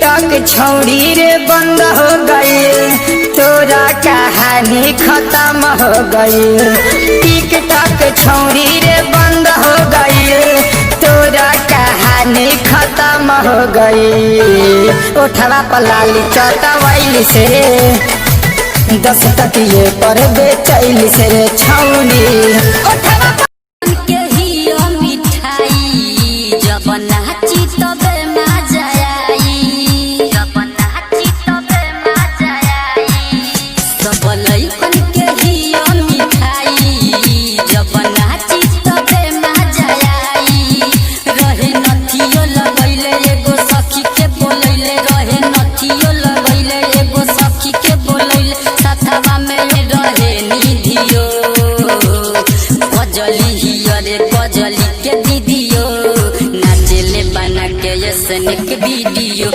TikTok छौड़ी रे बंद हो गई, तोरा कहानी खत्म हो गई। टिकटॉक छौड़ी रे बंद हो गई, तोरा कहानी खत्म हो गई। उठवा पलाली चटवैली से 10 टकिए पर बेचैली से रे छौड़ी। उठवा के ही मिठाई जब नाची तबे मजा आई, जब नाची तबे मजा आई। सब लइकन के ही मिठाई जब नाची तबे मजा आई। रहे नथियो लगैले एगो सखी के बोलैले, रहे नथियो लगैले एगो सखी के बोलैले। साथवा में रहे निधियो कजली हियरे कजली के दीदियो, नाचेले बना के स्नेक वीडियो।